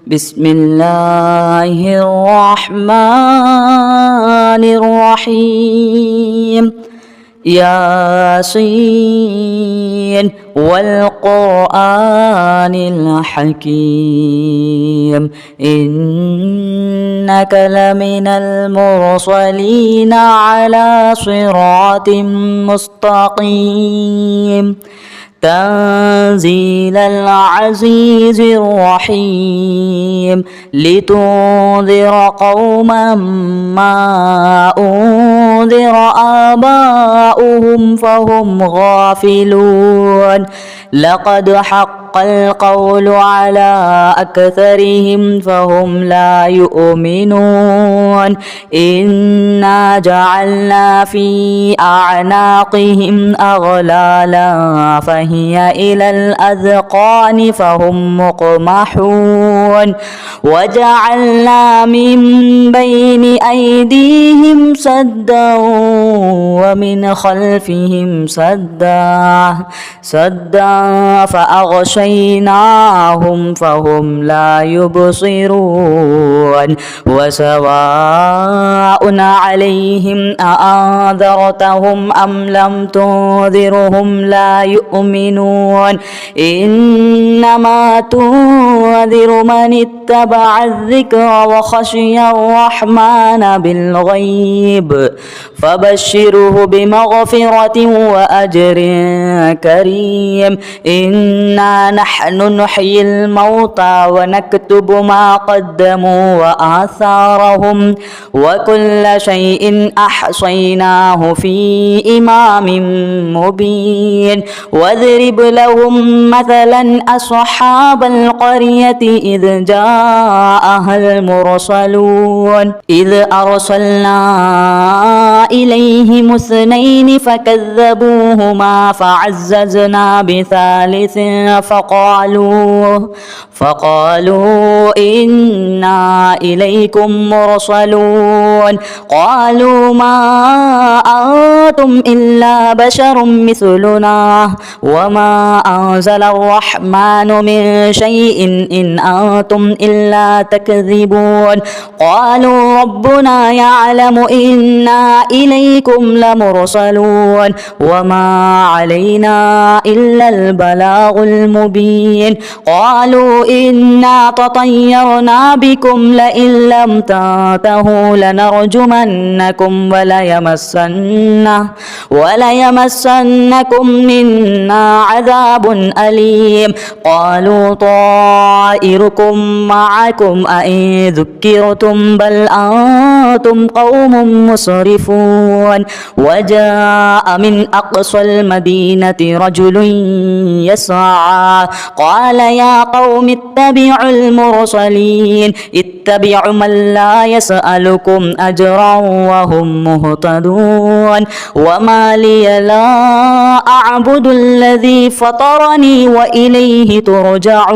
بسم الله الرحمن الرحيم. ياسين والقرآن الحكيم إنك لمن المرسلين على صراط مستقيم تنزيل العزيز الرحيم لتنذر قوما ما أنذر آباؤهم فهم غافلون لقد حق القول على أكثرهم فهم لا يؤمنون إنا جعلنا في أعناقهم أغلالا فهي إلى الأذقان فهم مقمحون وجعلنا من بين أيديهم سدا ومن خلفهم سدا فأغشيناهم فهم لا يبصرون وسواء عليهم أأنذرتهم أم لم تنذرهم لا يؤمنون إنما تنذر من اتبع الذكر وخشي الرحمن بالغيب فبشره بمغفرة وأجر كريم إنا نحن نحيي الموتى ونكتب ما قدموا وآثارهم وكل شيء أحصيناه في إمام مبين واضرب لهم مثلا أصحاب القرية إذ جاءها المرسلون إذ أرسلنا إليهم اثنين فكذبوهما فعززنا بثالث فقالوا إنا إليكم مرسلون قالوا ما أنتم إلا بشر مثلنا وما أنزل الرحمن من شيء إن أنتم إلا تكذبون قالوا ربنا يعلم إنا إليكم لمرسلون وما علينا إلا البلاغ المبين قالوا إنا تطيرنا بكم لئن لم تنتهوا لنرجمنكم وليمسنكم منا عذاب أليم قالوا طائركم معكم أئن ذكرتم بل أنتم قوم مسرفون وجاء من أقصى المدينة رجل يسعى قال يا قوم اتبعوا المرسلين اتبعوا من لا يسألكم أجرا وهم مهتدون وما لي لا أعبد الذي فطرني وإليه ترجعون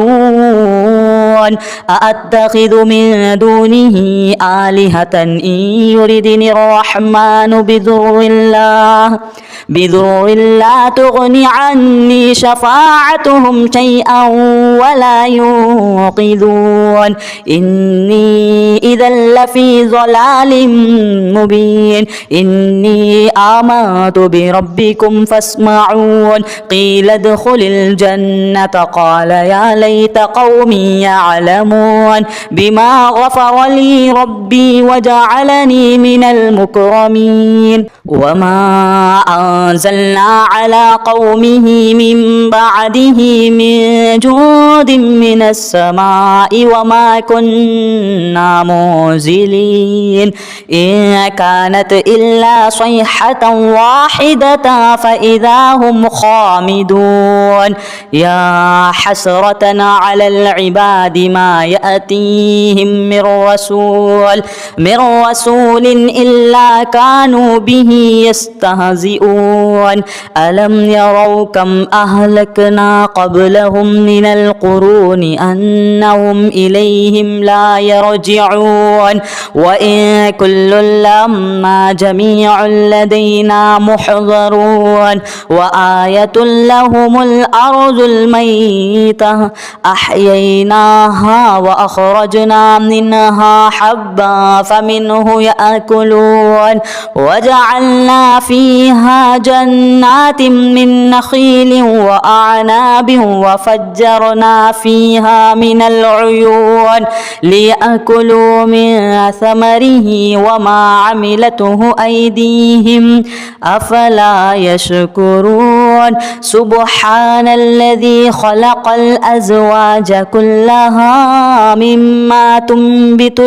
أأتخذ من دونه آلهة إن يردني الرحمن بضر لا تغني عني شفاعتهم شيئا ولا ينقذون إني إذا لفي ضلال مبين إني آمنت بربكم فاسمعون قيل ادخل الجنة قال يا ليت قومي يعلمون بما غفر لي ربي وجعلني من المكرمين وما أنزلنا على قومه من بعده من جود من السماء وما كنا منزلين إن كانت إلا صيحة واحدة فإذا هم خامدون يا حسرة على العباد ما يأتيهم من رسول إلا كانوا به يستهزئون ألم يروا كم أهلكنا قبلهم من القرون أنهم إليهم لا يرجعون وإن كل لما جميع لدينا محضرون وآية لهم الأرض الميتة أحييناها وأخرجنا منها حبا فمنه يأكلون وجعلنا فيها جنات من نخيل وأعناب وفجرنا فيها من العيون ليأكلوا من ثمره وما عملته أيديهم أفلا يشكرون سبحان الذي خلق الأزواج كلها مما تنبت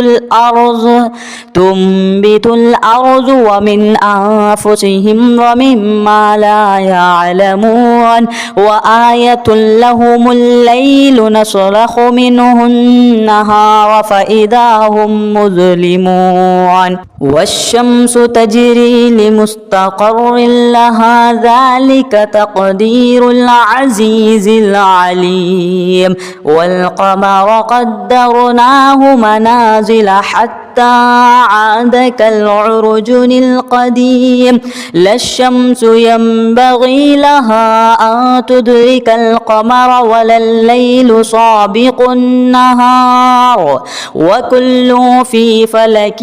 الأرض ومن أنفسهم ومما لا يعلمون وآية لهم الليل نسلخ منه النهار فإذا هم مظلمون والشمس تجري لمستقر لها ذلك تقدير العزيز العليم والقمر قدرناه منازل حتى عاد كالعرجون القديم لا الشمس ينبغي لها أن تدرك القمر ولا الليل سابق النهار وكل في فلك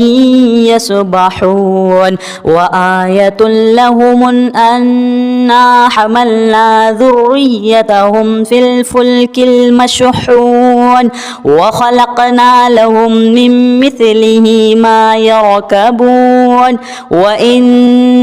يسبحون وآية لهم أنا حملنا ذريتهم في الفلك المشحون وخلقنا لهم من مثله ما يركبون وإن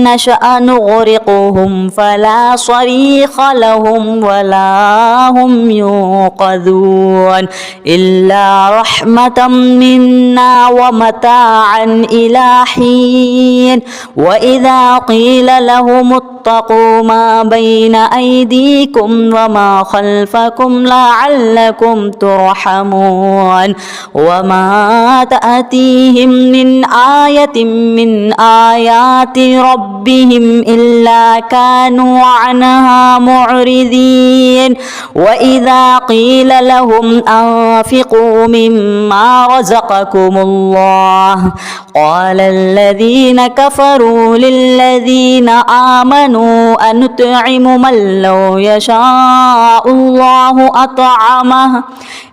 نشأ نغرقهم فلا صريخ لهم ولا هم ينقذون إلا رحمة منا ومتاعا إلى حين وإذا قيل لهم اتقوا ما بين أيديكم وما خلفكم لعلكم ترحمون وما تأتيهم من آية من آيات ربهم إلا كانوا عنها معرضين وإذا قيل لهم أنفقوا مما رزقكم الله قال الذين كفروا للذين آمنوا أنطعم من لو يشاء الله أطعمه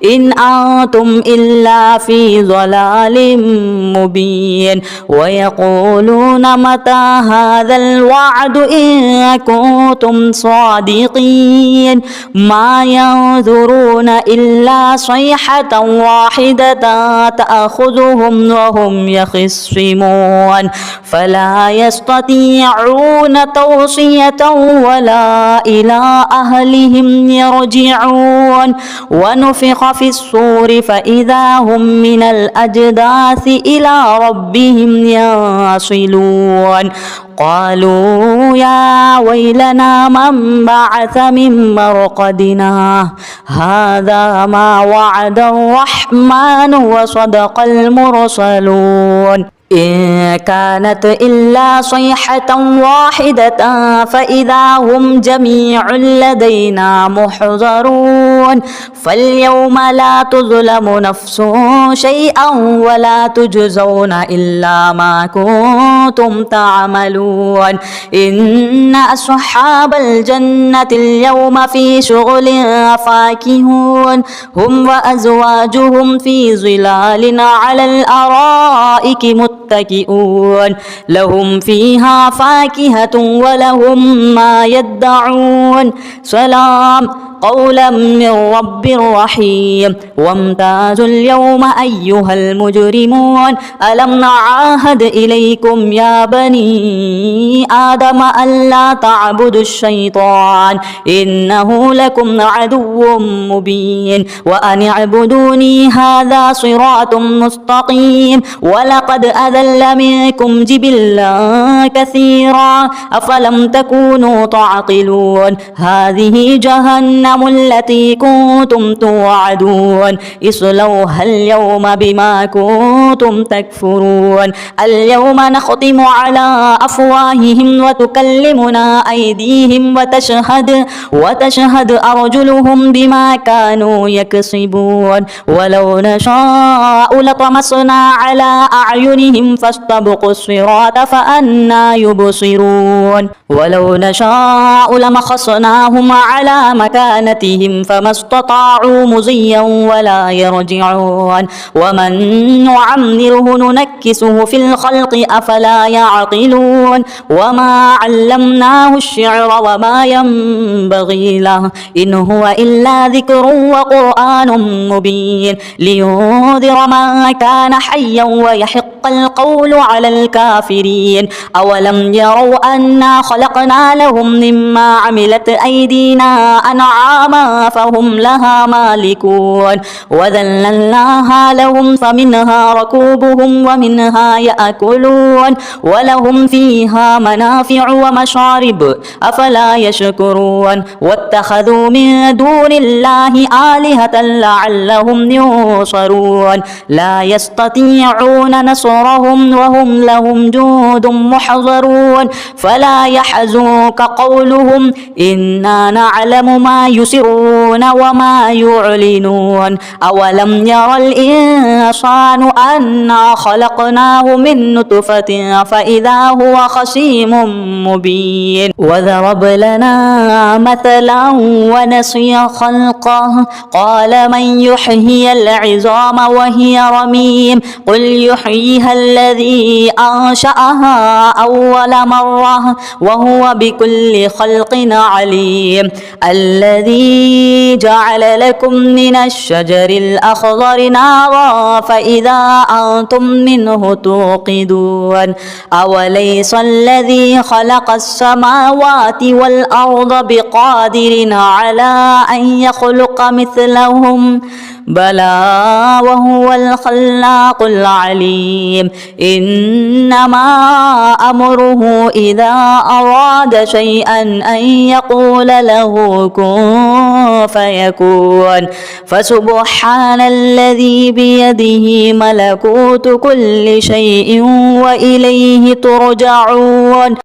إن أنتم إلا في ضلال مبين ويقولون متى هذا الوعد إن كنتم صادقين ما ينظرون إلا صيحة واحدة تأخذهم وهم يخصمون فلا يستطيعون توصية ولا إلى أهلهم يرجعون ونفخ في الصور فإذا هم من الأجداث إلى ربهم ينصلون قالوا يا ويلنا من بعث من مرقدنا هذا ما وعد الرحمن وصدق المرسلون إن كانت إلا صيحة واحدة فإذا هم جميع لدينا محضرون فاليوم لا تظلم نفس شيئا ولا تجزون إلا ما كنتم تعملون إن أصحاب الجنة اليوم في شغل فاكهون هم وأزواجهم في ظلال على الأرائك متكئون لهم فيها فاكهة ولهم ما يدعون سلام قولا من رب رحيم وامتازوا اليوم أيها المجرمون ألم نعاهد إليكم يا بني آدم ألا تعبدوا الشيطان إنه لكم عدو مبين وأن اعبدوني هذا صراط مستقيم ولقد أذل منكم جبلا كثيرا أفلم تكونوا تعقلون هذه جهنم جهنم التي كنتم توعدون اصلوها اليوم بما كنتم تكفرون اليوم نختم على أفواههم وتكلمنا أيديهم وتشهد أرجلهم بما كانوا يكسبون ولو نشاء لطمسنا على أعينهم فاستبقوا الصراط فأنى يبصرون ولو نشاء لمخصناهم على مكانتهم فما استطاعوا مضيا ولا يرجعون ومن نعمره ننكسه في الخلق أفلا يعقلون وما علمناه الشعر وما ينبغي له إن هو إلا ذكر وقرآن مبين لينذر من كان حيا ويحق القول على الكافرين أولم يروا أنا خلقنا لهم مما عملت أيدينا أنعاما فهم لها مالكون وذللناها لهم فمنها ركوبهم ومنها يأكلون ولهم فيها منافع ومشارب أفلا يشكرون واتخذوا من دون الله آلهة لعلهم ينصرون لا يستطيعون نصرهم وهم لهم جند محضرون فلا يحزنك قولهم إنا نعلم ما يسرون وما يعلنون أولم ير الإنسان أنا خلقناه من نطفة فإذا هو خصيم مبين وضرب لنا مثلا ونسي خلقه قال من يحيي العظام وهي رميم قل يحييها الذي أنشأها أول مرة وهو بكل خلق عليم الذي جعل لكم من الشجر الأخضر نارا فإذا أنتم منه توقدون أوليس الذي خلق السماوات والأرض بقادر على أن يخلق مثلهم بلى وهو الخلاق العليم إنما أمره إذا أراد شيئا أن يقول له كن فيكون فسبحان الذي بيده ملكوت كل شيء وإليه ترجعون